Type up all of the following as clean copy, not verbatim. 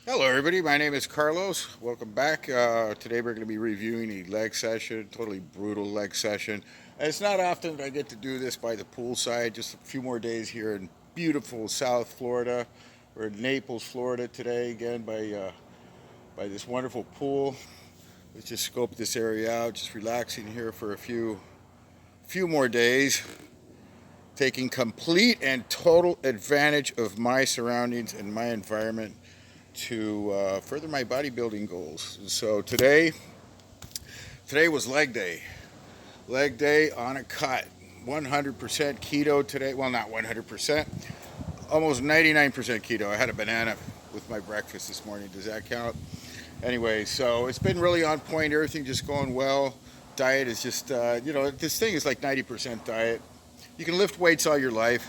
Hello, everybody. My name is Carlos. Welcome back. Today we're going to be reviewing a leg session, totally brutal leg session. And it's not often that I get to do this by the poolside. Just a few more days here in beautiful South Florida. We're in Naples, Florida today, again by this wonderful pool. Let's just scope this area out. Just relaxing here for a few more days, taking complete and total advantage of my surroundings and my environment to further my bodybuilding goals. So today was leg day. Leg day on a cut. 100% keto today. Well, not 100%. Almost 99% keto. I had a banana with my breakfast this morning. Does that count? Anyway, so it's been really on point. Everything just going well. Diet is just, this thing is like 90% diet. You can lift weights all your life.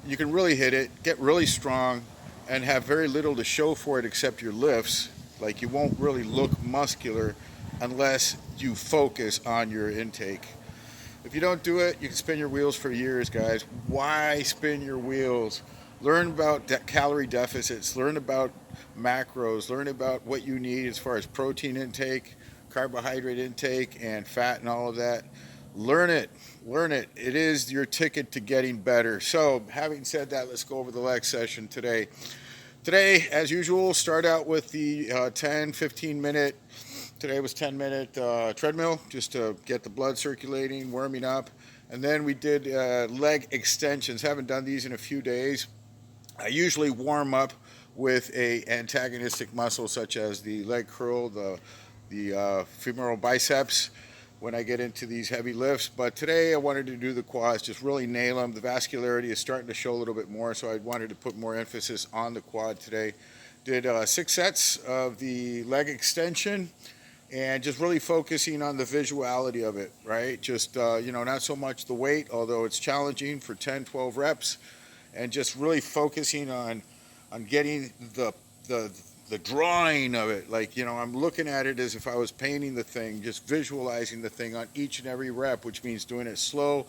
You can really hit it, get really strong, and have very little to show for it except your lifts. Like, you won't really look muscular unless you focus on your intake. If you don't do it, you can spin your wheels for years, guys. Why spin your wheels? Learn about calorie deficits, learn about macros, learn about what you need as far as protein intake, carbohydrate intake, and fat and all of that. Learn it. Learn it. It is your ticket to getting better. So, having said that, let's go over the leg session today. Today, as usual, start out with the 10, 15 minute, today was 10-minute treadmill, just to get the blood circulating, warming up. And then we did leg extensions. Haven't done these in a few days. I usually warm up with a antagonistic muscle such as the leg curl, the femoral biceps when I get into these heavy lifts. But today I wanted to do the quads, just really nail them. The vascularity is starting to show a little bit more, so I wanted to put more emphasis on the quad today. Did 6 sets of the leg extension and just really focusing on the visuality of it, right? Just, not so much the weight, although it's challenging for 10, 12 reps, and just really focusing on getting the drawing of it. Like, I'm looking at it as if I was painting the thing, just visualizing the thing on each and every rep, which means doing it slow,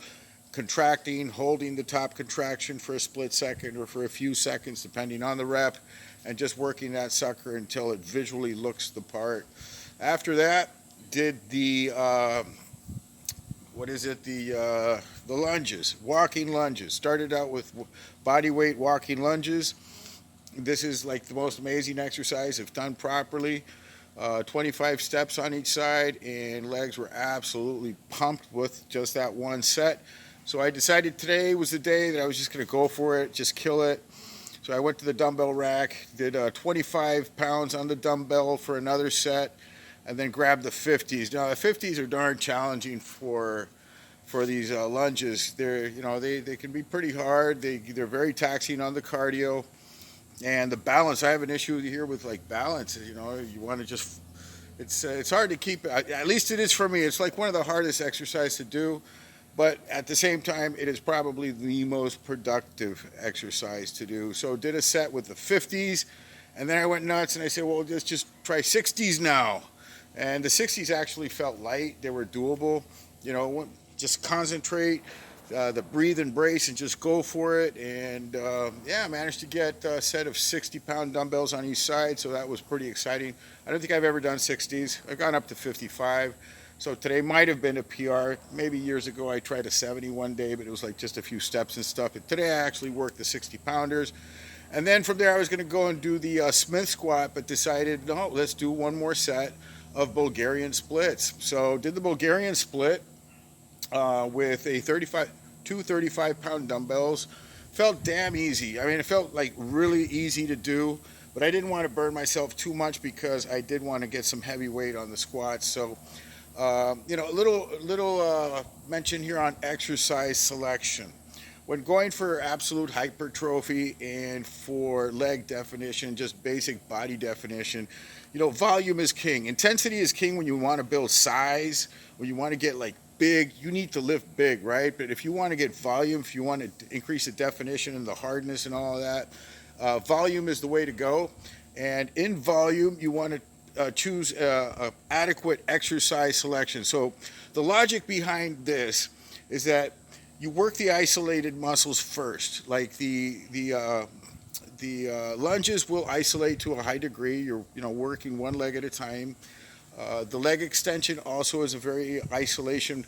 contracting, holding the top contraction for a split second or for a few seconds, depending on the rep, and just working that sucker until it visually looks the part. After that, did the the lunges, walking lunges. Started out with body weight walking lunges. This is like the most amazing exercise if done properly. 25 steps on each side, and legs were absolutely pumped with just that one set. So I decided today was the day that I was just going to go for it, just kill it. So I went to the dumbbell rack, did 25 pounds on the dumbbell for another set, and then grabbed the 50s. Now the 50s are darn challenging for these lunges. They can be pretty hard. They're very taxing on the cardio. And the balance, I have an issue here with like balance. You want to just, it's hard to keep. At least it is for me. It's like one of the hardest exercises to do, but at the same time, it is probably the most productive exercise to do. So did a set with the 50s, and then I went nuts and I said, well, let's just try 60s now. And the 60s actually felt light. They were doable. Just concentrate. The breathe and brace and just go for it. And I managed to get a set of 60-pound dumbbells on each side, so that was pretty exciting. I don't think I've ever done 60s. I've gone up to 55. So today might have been a PR. Maybe years ago I tried a 70 one day, but it was like just a few steps and stuff. But today I actually worked the 60-pounders. And then from there I was going to go and do the Smith squat, but decided, no, let's do one more set of Bulgarian splits. So did the Bulgarian split with two 35-pound dumbbells. Felt damn easy. I mean, it felt like really easy to do, but I didn't want to burn myself too much because I did want to get some heavy weight on the squats. So, a little mention here on exercise selection. When going for absolute hypertrophy and for leg definition, just basic body definition, volume is king. Intensity is king when you want to build size, when you want to get like big. You need to lift big, right? But if you want to get volume, if you want to increase the definition and the hardness and all of that, volume is the way to go. And in volume, you want to choose adequate exercise selection. So the logic behind this is that you work the isolated muscles first, like the The lunges will isolate to a high degree. You're working one leg at a time. The leg extension also is a very isolation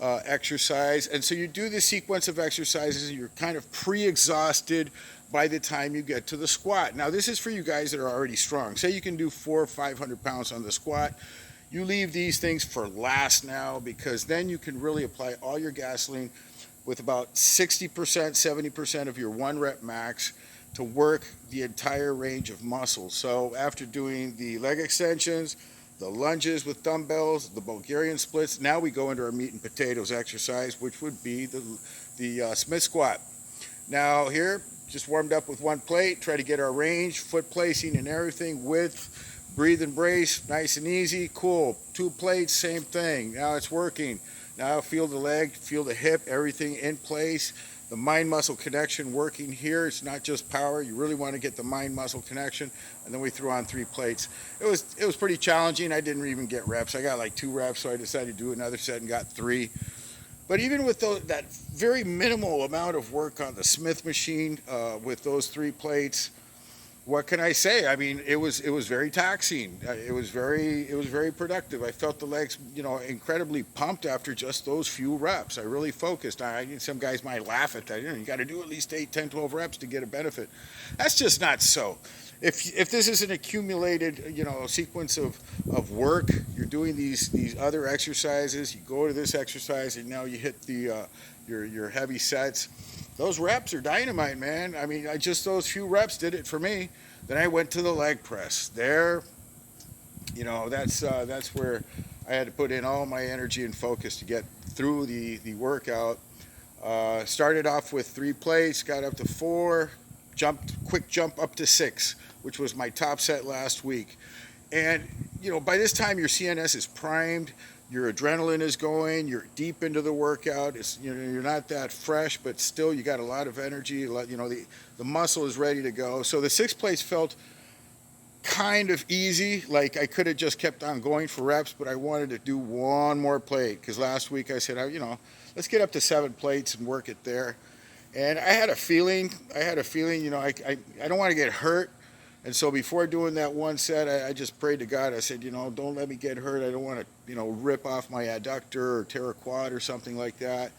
exercise, and so you do this sequence of exercises. And you're kind of pre-exhausted by the time you get to the squat. Now, this is for you guys that are already strong. Say you can do 400 or 500 pounds on the squat. You leave these things for last now, because then you can really apply all your gasoline with about 60%, 70% of your 1 rep max to work the entire range of muscles. So after doing the leg extensions, the lunges with dumbbells, the Bulgarian splits, now we go into our meat and potatoes exercise, which would be the Smith squat. Now here, just warmed up with 1 plate, try to get our range, foot placing and everything, width, breathe and brace, nice and easy, cool. 2 plates, same thing, now it's working. Now feel the leg, feel the hip, everything in place. The mind-muscle connection working here. It's not just power. You really want to get the mind-muscle connection. And then we threw on 3 plates. It was pretty challenging. I didn't even get reps. I got like 2 reps, so I decided to do another set and got 3. But even with that very minimal amount of work on the Smith machine with those 3 plates, what can I say? I mean, it was very taxing. It was very productive. I felt the legs, incredibly pumped after just those few reps. I really focused. Some guys might laugh at that. You got to do at least 8, 10, 12 reps to get a benefit. That's just not so. If this is an accumulated, sequence of work, you're doing these other exercises. You go to this exercise, and now you hit your heavy sets. Those reps are dynamite, man. I mean, those few reps did it for me. Then I went to the leg press. There, that's where I had to put in all my energy and focus to get through the workout. Started off with 3 plates, got up to 4, quick jump up to 6, which was my top set last week. And, by this time your CNS is primed. Your adrenaline is going. You're deep into the workout. You're not that fresh, but still you got a lot of energy. The muscle is ready to go. So the 6 plates felt kind of easy. Like I could have just kept on going for reps, but I wanted to do 1 more plate because last week I said, let's get up to 7 plates and work it there. And I had a feeling. I don't want to get hurt. And so before doing that 1 set, I just prayed to God. I said, don't let me get hurt. I don't want to, rip off my adductor or tear a quad or something like that.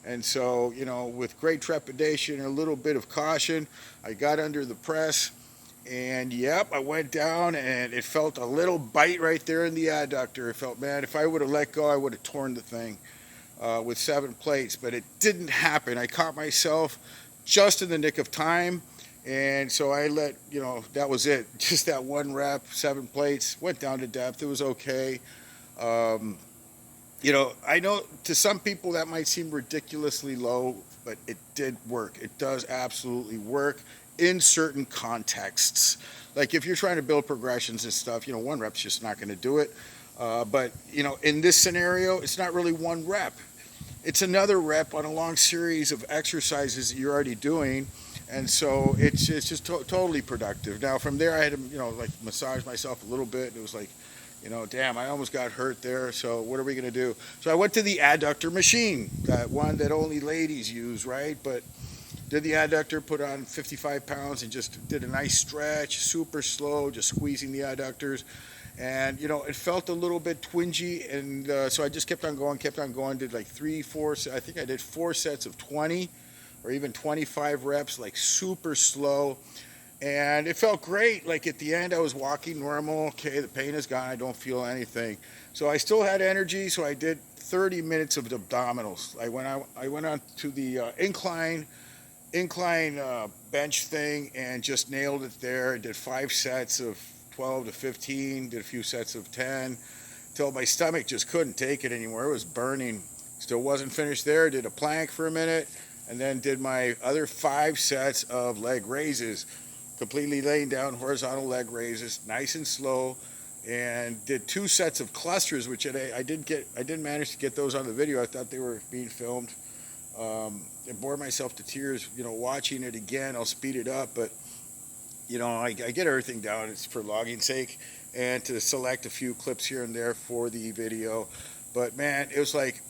And so, with great trepidation and a little bit of caution, I got under the press. And, yep, I went down, and it felt a little bite right there in the adductor. It felt, man, if I would have let go, I would have torn the thing with 7 plates. But it didn't happen. I caught myself just in the nick of time. And so I that was it. Just that 1 rep, 7 plates, went down to depth. It was okay. I know to some people that might seem ridiculously low, but it did work. It does absolutely work in certain contexts. Like if you're trying to build progressions and stuff, 1 rep's just not going to do it. But in this scenario, it's not really 1 rep. It's another rep on a long series of exercises that you're already doing. And so it's just totally productive. Now from there I had to massage myself a little bit. It was like, damn, I almost got hurt there. So what are we gonna do? So I went to the adductor machine, that one that only ladies use, right? But did the adductor, put on 55 pounds and just did a nice stretch, super slow, just squeezing the adductors. And it felt a little bit twingy, and so I just kept on going, did like 3, 4, I think I did 4 sets of 20 or even 25 reps, like super slow. And it felt great. Like at the end, I was walking normal. Okay, the pain is gone. I don't feel anything. So I still had energy. So I did 30 minutes of abdominals. I went on to the incline bench thing and just nailed it there. I did 5 sets of 12 to 15. Did a few sets of 10 until my stomach just couldn't take it anymore. It was burning. Still wasn't finished there. Did a plank for a minute. And then did my other 5 sets of leg raises, completely laying down horizontal leg raises, nice and slow, and did 2 sets of clusters, which I didn't manage to get those on the video. I thought they were being filmed. I bore myself to tears, watching it again. I'll speed it up, but I get everything down. It's for logging sake and to select a few clips here and there for the video. But man, it was like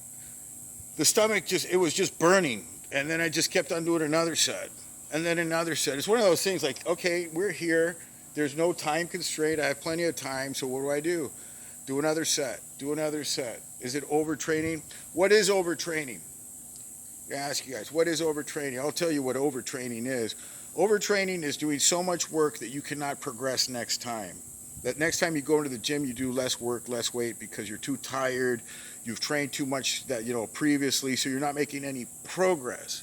the stomach it was just burning. And then I just kept on doing another set. and then another set. It's one of those things like, okay, we're here. There's no time constraint. I have plenty of time. So what do? Do another set. Do another set. Is it overtraining? What is overtraining? I ask you guys, what is overtraining? I'll tell you what overtraining is. Overtraining is doing so much work that you cannot progress next time. That next time you go into the gym, you do less work, less weight because you're too tired. You've trained too much that previously, so you're not making any progress.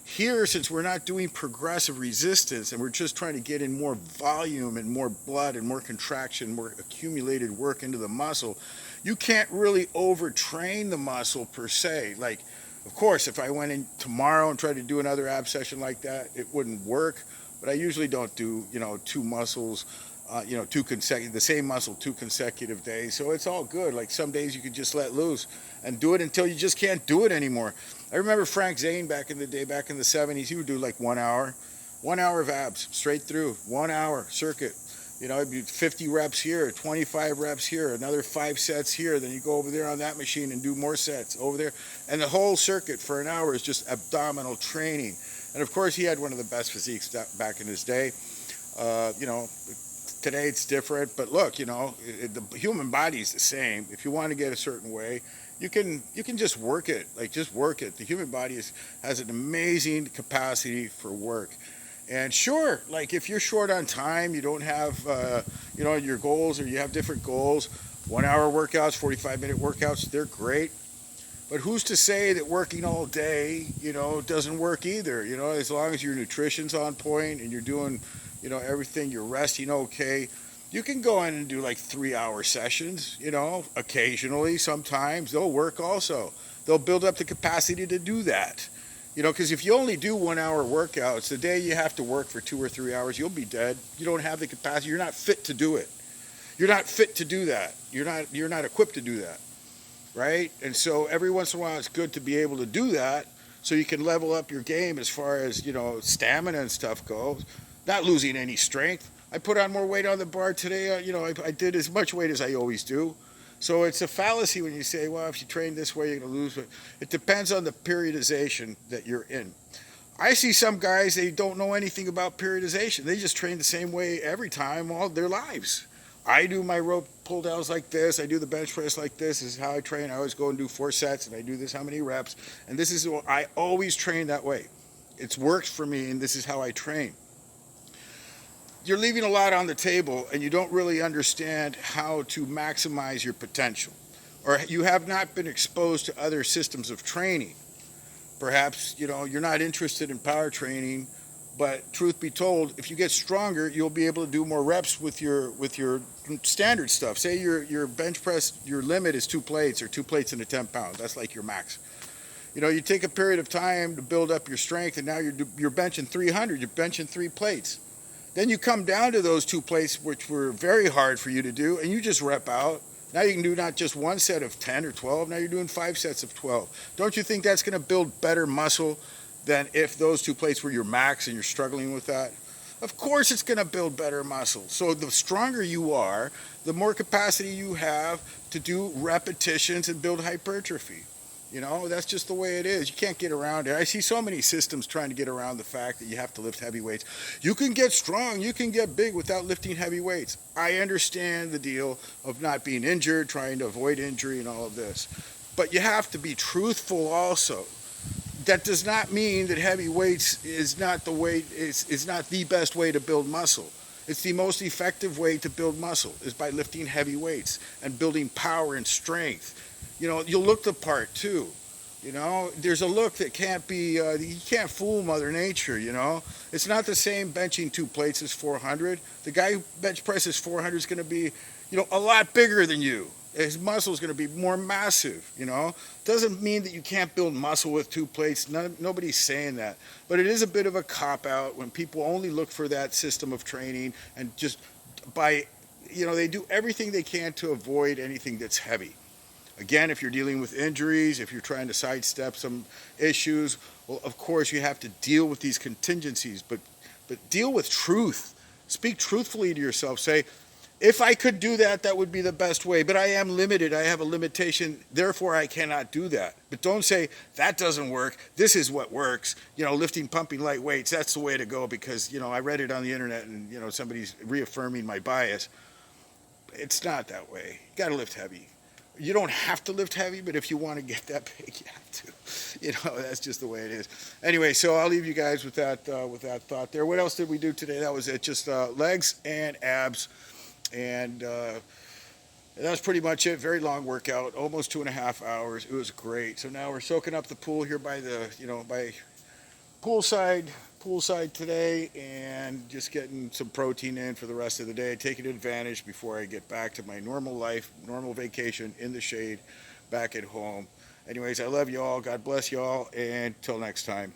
Here, since we're not doing progressive resistance and we're just trying to get in more volume and more blood and more contraction, more accumulated work into the muscle, you can't really overtrain the muscle per se. Like, of course, if I went in tomorrow and tried to do another ab session like that, it wouldn't work. But I usually don't do, two muscles, the same muscle 2 consecutive days. So it's all good. Like some days you can just let loose and do it until you just can't do it anymore. I remember Frank Zane back in the day, back in the 70s, he would do like 1 hour of abs straight through, 1 hour circuit. It'd be 50 reps here, 25 reps here, another 5 sets here. Then you go over there on that machine and do more sets over there. And the whole circuit for an hour is just abdominal training. And of course, he had one of the best physiques back in his day. Today it's different, but look, the human body is the same. If you want to get a certain way, you can just work it. Like just work it. The human body has an amazing capacity for work. And sure, like if you're short on time, you don't have your goals, or you have different goals. 1 hour workouts, 45-minute workouts, they're great. But who's to say that working all day, doesn't work either? As long as your nutrition's on point and you're doing everything, you're resting okay, you can go in and do like 3-hour sessions, occasionally, sometimes. They'll work also. They'll build up the capacity to do that. Because if you only do 1 hour workouts, the day you have to work for 2 or 3 hours, you'll be dead. You don't have the capacity. You're not fit to do it. You're not fit to do that. You're not equipped to do that, right? And so every once in a while, it's good to be able to do that so you can level up your game as far as, stamina and stuff goes. Not losing any strength. I put on more weight on the bar today. I did as much weight as I always do. So it's a fallacy when you say, well, if you train this way, you're going to lose. But it depends on the periodization that you're in. I see some guys, they don't know anything about periodization. They just train the same way every time all their lives. I do my rope pull downs like this. I do the bench press like this. This is how I train. I always go and do 4 sets, and I do this how many reps. And this is, I always train that way. It's worked for me, and this is how I train. You're leaving a lot on the table, and you don't really understand how to maximize your potential, or you have not been exposed to other systems of training. Perhaps you're not interested in power training, but truth be told, if you get stronger, you'll be able to do more reps with your standard stuff. Say your bench press, your limit is 2 plates, or 2 plates into 10 pounds. That's like your max. You take a period of time to build up your strength, and now you're benching 300. You're benching 3 plates. Then you come down to those 2 plates, which were very hard for you to do, and you just rep out. Now you can do not just 1 set of 10 or 12, now you're doing 5 sets of 12. Don't you think that's going to build better muscle than if those 2 plates were your max and you're struggling with that? Of course it's going to build better muscle. So the stronger you are, the more capacity you have to do repetitions and build hypertrophy. That's just the way it is. You can't get around it. I see so many systems trying to get around the fact that you have to lift heavy weights. You can get strong, you can get big without lifting heavy weights. I understand the deal of not being injured, trying to avoid injury and all of this. But you have to be truthful also. That does not mean that heavy weights is not the best way to build muscle. It's the most effective way to build muscle is by lifting heavy weights and building power and strength. You'll look the part too. There's a look that can't be, you can't fool Mother Nature, It's not the same benching 2 plates as 400. The guy who bench presses 400 is going to be, a lot bigger than you. His muscle is going to be more massive, Doesn't mean that you can't build muscle with 2 plates. Nobody's saying that. But it is a bit of a cop-out when people only look for that system of training and just they do everything they can to avoid anything that's heavy. Again, if you're dealing with injuries, if you're trying to sidestep some issues, well, of course, you have to deal with these contingencies, but deal with truth. Speak truthfully to yourself. Say, If I could do that, that would be the best way. But I am limited. I have a limitation. Therefore, I cannot do that. But don't say, that doesn't work. This is what works. Lifting, pumping light weights, that's the way to go because, I read it on the internet and, somebody's reaffirming my bias. It's not that way. You got to lift heavy. You don't have to lift heavy, but if you want to get that big, you have to. That's just the way it is. Anyway, so I'll leave you guys with that thought there. What else did we do today? That was it. Just legs and abs. And that was pretty much it. Very long workout, almost 2.5 hours. It was great. So now we're soaking up the pool here by by poolside today, and just getting some protein in for the rest of the day, taking advantage before I get back to my normal life, normal vacation in the shade, back at home. Anyways, I love you all. God bless you all, and till next time.